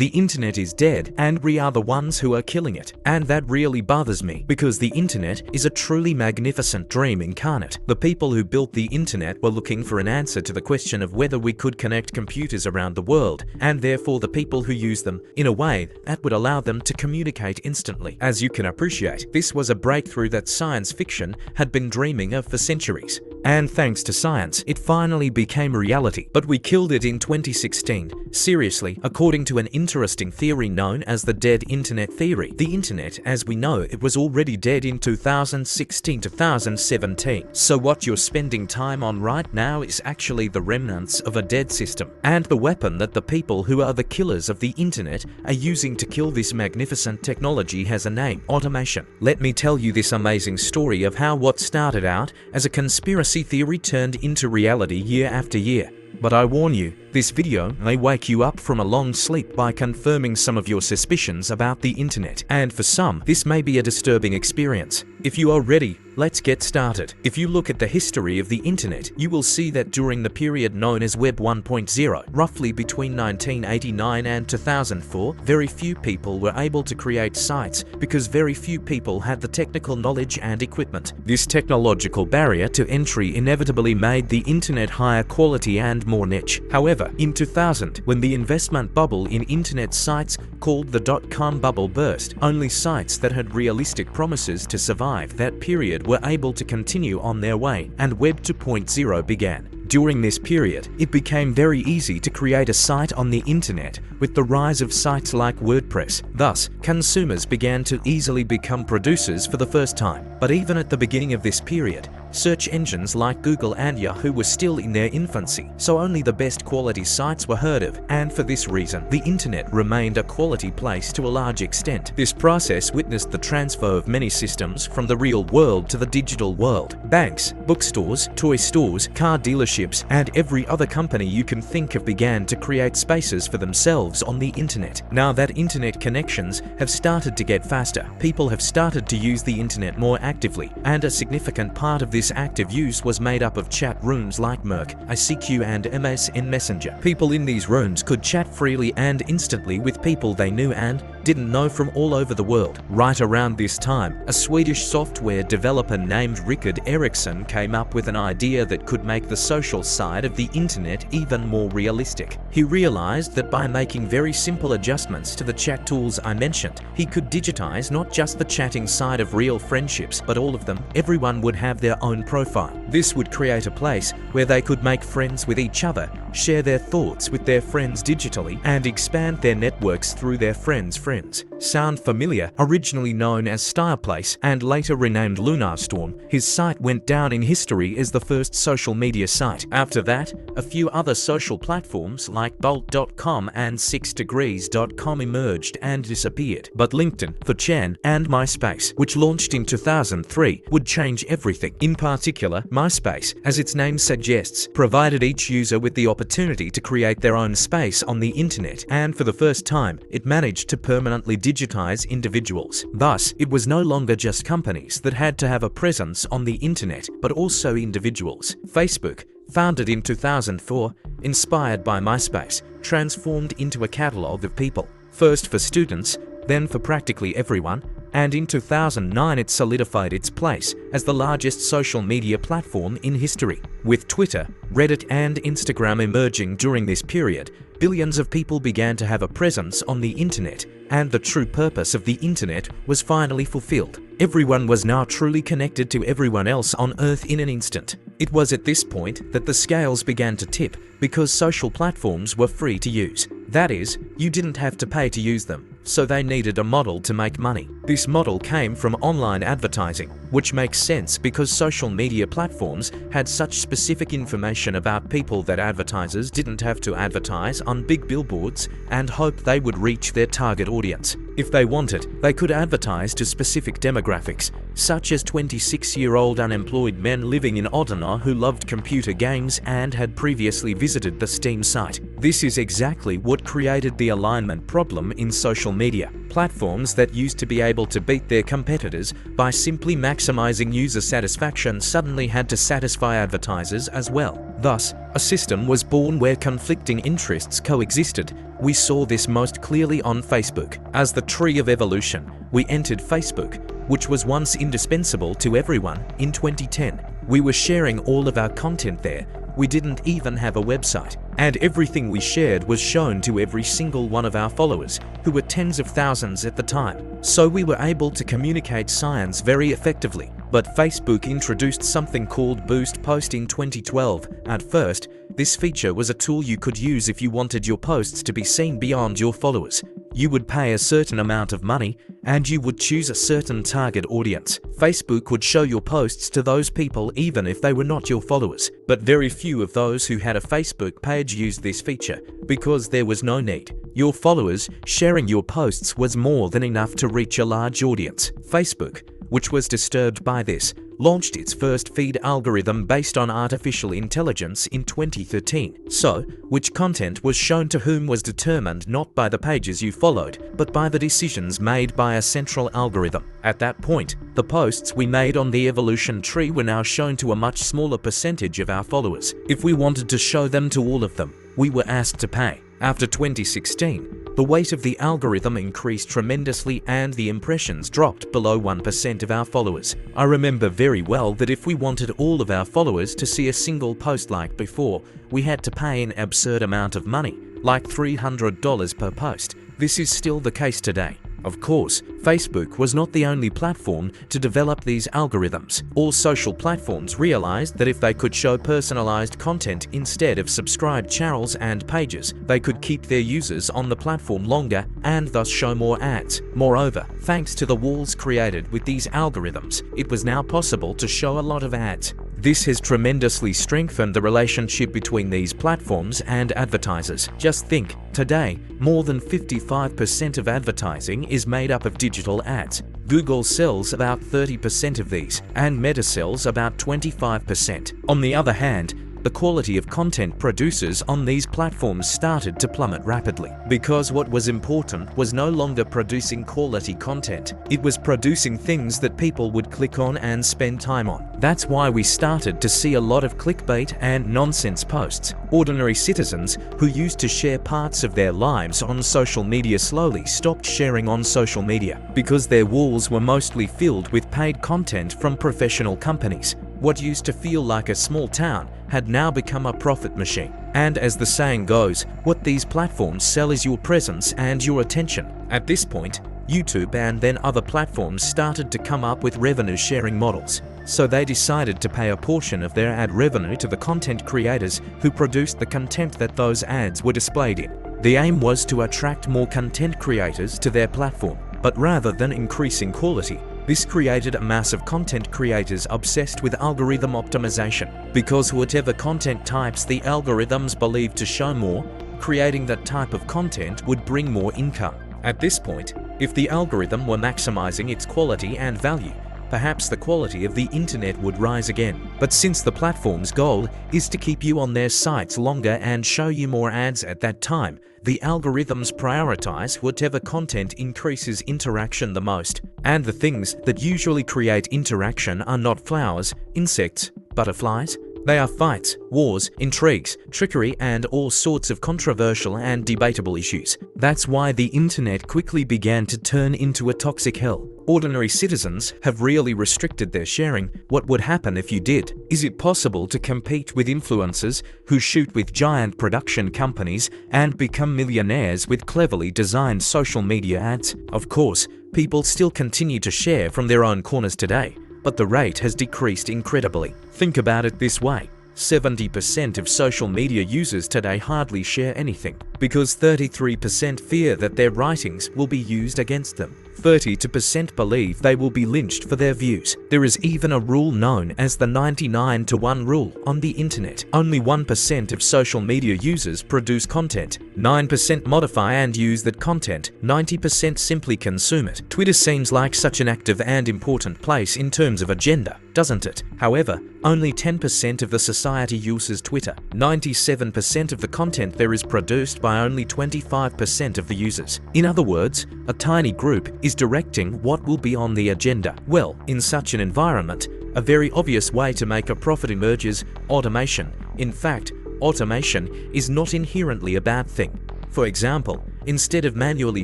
the internet is dead and we are the ones who are killing it. And that really bothers me, because the internet is a truly magnificent dream incarnate. The people who built the internet were looking for an answer to the question of whether we could connect computers around the world, and therefore the people who use them in a way that would allow them to communicate instantly. As you can appreciate, this was a breakthrough that science fiction had been dreaming of for centuries. And thanks to science, it finally became reality. But we killed it in 2016. Seriously, according to an interesting theory known as the dead internet theory. The internet, as we know, it was already dead in 2016-2017. So what you're spending time on right now is actually the remnants of a dead system. And the weapon that the people who are the killers of the internet are using to kill this magnificent technology has a name: automation. Let me tell you this amazing story of how what started out as a conspiracy theory turned into reality year after year. But I warn you, this video may wake you up from a long sleep by confirming some of your suspicions about the internet. And for some, this may be a disturbing experience. If you are ready, let's get started. If you look at the history of the internet, you will see that during the period known as Web 1.0, roughly between 1989 and 2004, very few people were able to create sites because very few people had the technical knowledge and equipment. This technological barrier to entry inevitably made the internet higher quality and more niche. However, in 2000, when the investment bubble in internet sites called the dot-com bubble burst, only sites that had realistic promises to survive that period were able to continue on their way, and Web 2.0 began. During this period, it became very easy to create a site on the internet with the rise of sites like WordPress. Thus, consumers began to easily become producers for the first time. But even at the beginning of this period, search engines like Google and Yahoo were still in their infancy, so only the best quality sites were heard of, and for this reason, the internet remained a quality place to a large extent. This process witnessed the transfer of many systems from the real world to the digital world. Banks, bookstores, toy stores, car dealerships, and every other company you can think of began to create spaces for themselves on the internet. Now that internet connections have started to get faster, people have started to use the internet more actively, and a significant part of this active use was made up of chat rooms like Merc, ICQ and MSN Messenger. People in these rooms could chat freely and instantly with people they knew and didn't know from all over the world. Right around this time, a Swedish software developer named Rickard Eriksson came up with an idea that could make the social side of the internet even more realistic. He realized that by making very simple adjustments to the chat tools I mentioned, he could digitize not just the chatting side of real friendships, but all of them. Everyone would have their own profile. This would create a place where they could make friends with each other, share their thoughts with their friends digitally, and expand their networks through their friends' friends. Sound familiar? Originally known as Styleplace and later renamed Lunarstorm, his site went down in history as the first social media site. After that, a few other social platforms like Bolt.com and 6degrees.com emerged and disappeared. But LinkedIn, 4chan, and MySpace, which launched in 2003, would change everything. In particular, MySpace, as its name suggests, provided each user with the opportunity to create their own space on the internet, and for the first time, it managed to permanently digitize individuals. Thus, it was no longer just companies that had to have a presence on the internet, but also individuals. Facebook, founded in 2004, inspired by MySpace, transformed into a catalog of people, first for students, then for practically everyone, and in 2009 it solidified its place as the largest social media platform in history. With Twitter, Reddit and Instagram emerging during this period, billions of people began to have a presence on the internet, and the true purpose of the internet was finally fulfilled. Everyone was now truly connected to everyone else on Earth in an instant. It was at this point that the scales began to tip because social platforms were free to use. That is, you didn't have to pay to use them, so they needed a model to make money. This model came from online advertising, which makes sense because social media platforms had such specific information about people that advertisers didn't have to advertise on big billboards and hope they would reach their target audience. If they wanted, they could advertise to specific demographics, such as 26-year-old unemployed men living in Ottawa who loved computer games and had previously visited the Steam site. This is exactly what created the alignment problem in social media. Platforms that used to be able to beat their competitors by simply maximizing user satisfaction suddenly had to satisfy advertisers as well. Thus, a system was born where conflicting interests coexisted, We saw this most clearly on Facebook. As the tree of evolution, we entered Facebook, which was once indispensable to everyone, in 2010. We were sharing all of our content there. We didn't even have a website. And everything we shared was shown to every single one of our followers, who were tens of thousands at the time. So we were able to communicate science very effectively. But Facebook introduced something called Boost Post in 2012. At first, this feature was a tool you could use if you wanted your posts to be seen beyond your followers. You would pay a certain amount of money, and you would choose a certain target audience. Facebook would show your posts to those people even if they were not your followers. But very few of those who had a Facebook page used this feature, because there was no need. Your followers sharing your posts was more than enough to reach a large audience. Facebook, which was disturbed by this, launched its first feed algorithm based on artificial intelligence in 2013. So, which content was shown to whom was determined not by the pages you followed, but by the decisions made by a central algorithm. At that point, the posts we made on the evolution tree were now shown to a much smaller percentage of our followers. If we wanted to show them to all of them, we were asked to pay. After 2016, the weight of the algorithm increased tremendously and the impressions dropped below 1% of our followers. I remember very well that if we wanted all of our followers to see a single post like before, we had to pay an absurd amount of money, like $300 per post. This is still the case today. Of course, Facebook was not the only platform to develop these algorithms. All social platforms realized that if they could show personalized content instead of subscribed channels and pages, they could keep their users on the platform longer and thus show more ads. Moreover, thanks to the walls created with these algorithms, it was now possible to show a lot of ads. This has tremendously strengthened the relationship between these platforms and advertisers. Just think, today, more than 55% of advertising is made up of digital ads. Google sells about 30% of these, and Meta sells about 25%. On the other hand, the quality of content producers on these platforms started to plummet rapidly, because what was important was no longer producing quality content. It was producing things that people would click on and spend time on. That's why we started to see a lot of clickbait and nonsense posts. Ordinary citizens who used to share parts of their lives on social media slowly stopped sharing on social media, because their walls were mostly filled with paid content from professional companies. What used to feel like a small town had now become a profit machine. And as the saying goes, what these platforms sell is your presence and your attention. At this point, YouTube and then other platforms started to come up with revenue sharing models. So they decided to pay a portion of their ad revenue to the content creators who produced the content that those ads were displayed in. The aim was to attract more content creators to their platform, but rather than increasing quality, this created a mass of content creators obsessed with algorithm optimization, because whatever content types the algorithms believed to show more, creating that type of content would bring more income. At this point, if the algorithm were maximizing its quality and value, perhaps the quality of the internet would rise again. But since the platform's goal is to keep you on their sites longer and show you more ads at that time, the algorithms prioritize whatever content increases interaction the most. And the things that usually create interaction are not flowers, insects, butterflies. They are fights, wars, intrigues, trickery, and all sorts of controversial and debatable issues. That's why the internet quickly began to turn into a toxic hell. Ordinary citizens have really restricted their sharing. What would happen if you did? Is it possible to compete with influencers who shoot with giant production companies and become millionaires with cleverly designed social media ads? Of course, people still continue to share from their own corners today, but the rate has decreased incredibly. Think about it this way. 70% of social media users today hardly share anything, because 33% fear that their writings will be used against them. 32% believe they will be lynched for their views. There is even a rule known as the 99-to-1 rule on the internet. Only 1% of social media users produce content. 9% modify and use that content. 90% simply consume it. Twitter seems like such an active and important place in terms of agenda, doesn't it? However, only 10% of the society uses Twitter. 97% of the content there is produced by only 25% of the users. In other words, a tiny group is directing what will be on the agenda. Well, in such an environment, a very obvious way to make a profit emerges: automation. In fact, automation is not inherently a bad thing. For example, instead of manually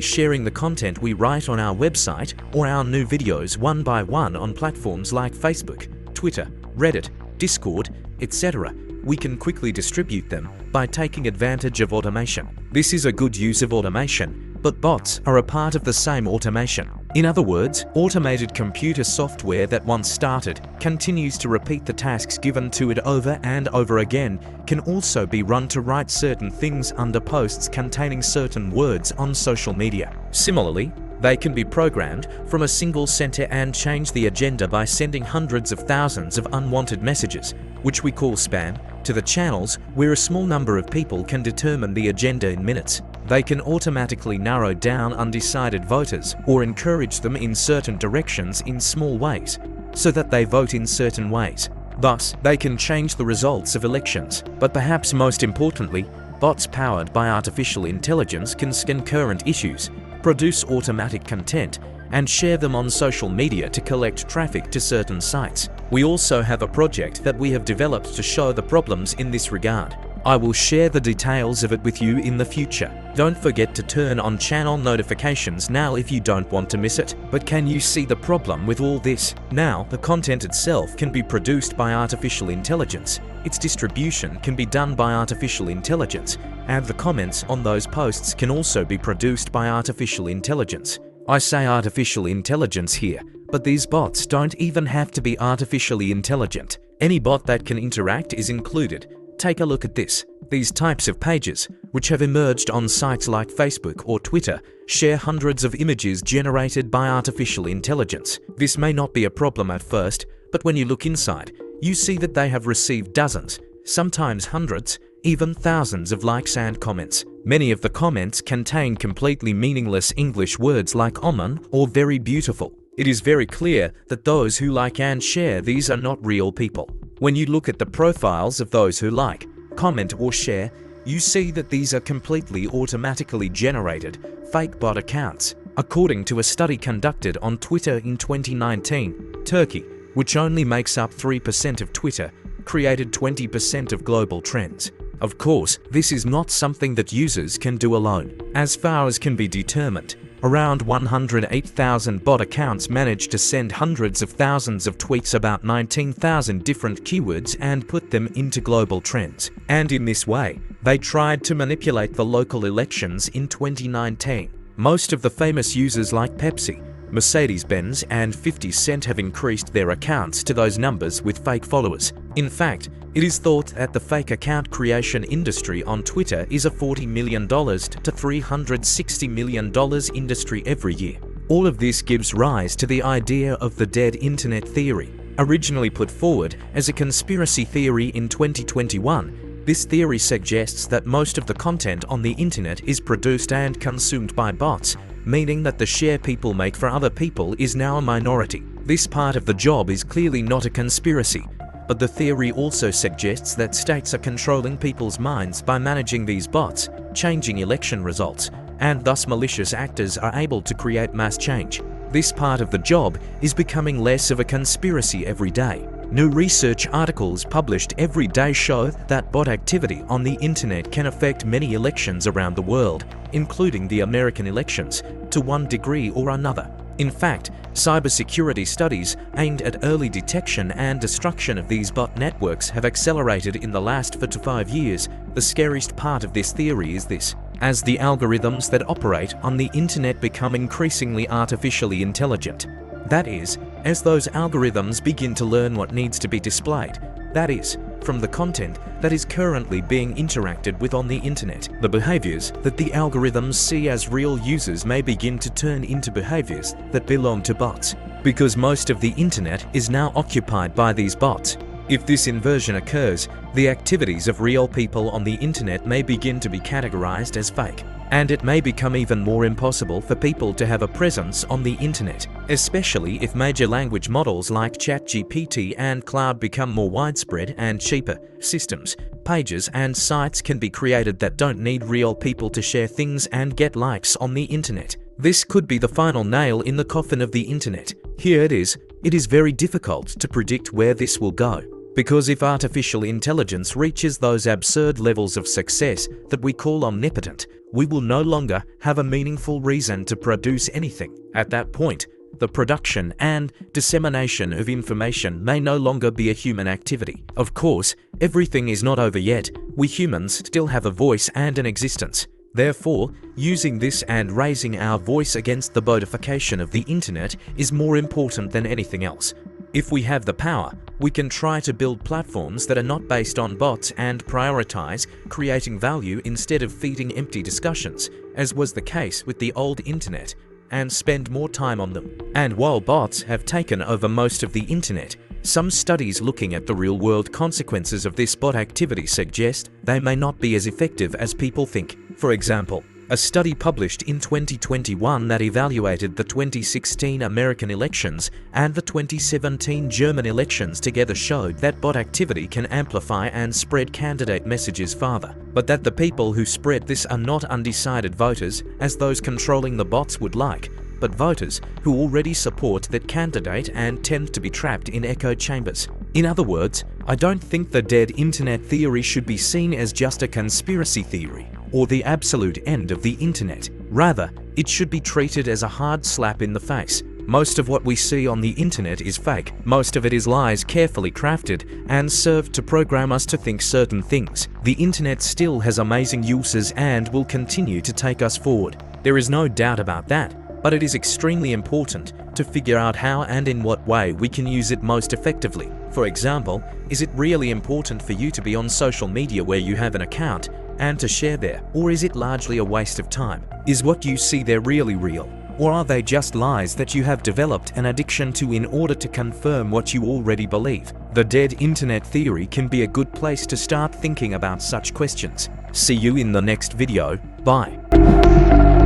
sharing the content we write on our website or our new videos one by one on platforms like Facebook, Twitter, Reddit, Discord, etc., we can quickly distribute them by taking advantage of automation. This is a good use of automation, but bots are a part of the same automation. In other words, automated computer software that once started continues to repeat the tasks given to it over and over again, can also be run to write certain things under posts containing certain words on social media. Similarly, they can be programmed from a single center and change the agenda by sending hundreds of thousands of unwanted messages, which we call spam, to the channels where a small number of people can determine the agenda in minutes. They can automatically narrow down undecided voters or encourage them in certain directions in small ways, so that they vote in certain ways. Thus, they can change the results of elections. But perhaps most importantly, bots powered by artificial intelligence can scan current issues, produce automatic content, and share them on social media to collect traffic to certain sites. We also have a project that we have developed to show the problems in this regard. I will share the details of it with you in the future. Don't forget to turn on channel notifications now if you don't want to miss it. But can you see the problem with all this? Now, the content itself can be produced by artificial intelligence. Its distribution can be done by artificial intelligence, and the comments on those posts can also be produced by artificial intelligence. I say artificial intelligence here, but these bots don't even have to be artificially intelligent. Any bot that can interact is included. Take a look at this. These types of pages, which have emerged on sites like Facebook or Twitter, share hundreds of images generated by artificial intelligence. This may not be a problem at first, but when you look inside, you see that they have received dozens, sometimes hundreds, even thousands of likes and comments. Many of the comments contain completely meaningless English words like "omen" or "very beautiful." It is very clear that those who like and share these are not real people. When you look at the profiles of those who like, comment or share, you see that these are completely automatically generated, fake bot accounts. According to a study conducted on Twitter in 2019, Turkey, which only makes up 3% of Twitter, created 20% of global trends. Of course, this is not something that users can do alone. As far as can be determined, around 108,000 bot accounts managed to send hundreds of thousands of tweets about 19,000 different keywords and put them into global trends. And in this way, they tried to manipulate the local elections in 2019. Most of the famous users like Pepsi, Mercedes-Benz and 50 Cent have increased their accounts to those numbers with fake followers. In fact, it is thought that the fake account creation industry on Twitter is a $40 million to $360 million industry every year. All of this gives rise to the idea of the dead internet theory. Originally put forward as a conspiracy theory in 2021, this theory suggests that most of the content on the internet is produced and consumed by bots, meaning that the share people make for other people is now a minority. This part of the job is clearly not a conspiracy, but the theory also suggests that states are controlling people's minds by managing these bots, changing election results, and thus malicious actors are able to create mass change. This part of the job is becoming less of a conspiracy every day. New research articles published every day show that bot activity on the internet can affect many elections around the world, including the American elections, to one degree or another. In fact, cybersecurity studies aimed at early detection and destruction of these bot networks have accelerated in the last 4 to 5 years. The scariest part of this theory is this: as the algorithms that operate on the internet become increasingly artificially intelligent. That is, as those algorithms begin to learn what needs to be displayed, that is, from the content that is currently being interacted with on the internet. The behaviors that the algorithms see as real users may begin to turn into behaviors that belong to bots, because most of the internet is now occupied by these bots. If this inversion occurs, the activities of real people on the internet may begin to be categorized as fake, and it may become even more impossible for people to have a presence on the internet, especially if major language models like ChatGPT and Claude become more widespread and cheaper. Systems, pages and sites can be created that don't need real people to share things and get likes on the internet. This could be the final nail in the coffin of the internet. Here it is very difficult to predict where this will go. Because if artificial intelligence reaches those absurd levels of success that we call omnipotent, we will no longer have a meaningful reason to produce anything. At that point, the production and dissemination of information may no longer be a human activity. Of course, everything is not over yet. We humans still have a voice and an existence. Therefore, using this and raising our voice against the bodification of the internet is more important than anything else. If we have the power, we can try to build platforms that are not based on bots and prioritize creating value instead of feeding empty discussions, as was the case with the old internet, and spend more time on them. And while bots have taken over most of the internet, some studies looking at the real-world consequences of this bot activity suggest they may not be as effective as people think. For example, a study published in 2021 that evaluated the 2016 American elections and the 2017 German elections together showed that bot activity can amplify and spread candidate messages farther, but that the people who spread this are not undecided voters, as those controlling the bots would like, but voters who already support that candidate and tend to be trapped in echo chambers. In other words, I don't think the dead internet theory should be seen as just a conspiracy theory or the absolute end of the internet. Rather, it should be treated as a hard slap in the face. Most of what we see on the internet is fake. Most of it is lies carefully crafted and served to program us to think certain things. The internet still has amazing uses and will continue to take us forward. There is no doubt about that. But it is extremely important to figure out how and in what way we can use it most effectively. For example, is it really important for you to be on social media where you have an account and to share there? Or is it largely a waste of time? Is what you see there really real? Or are they just lies that you have developed an addiction to in order to confirm what you already believe? The dead internet theory can be a good place to start thinking about such questions. See you in the next video. Bye.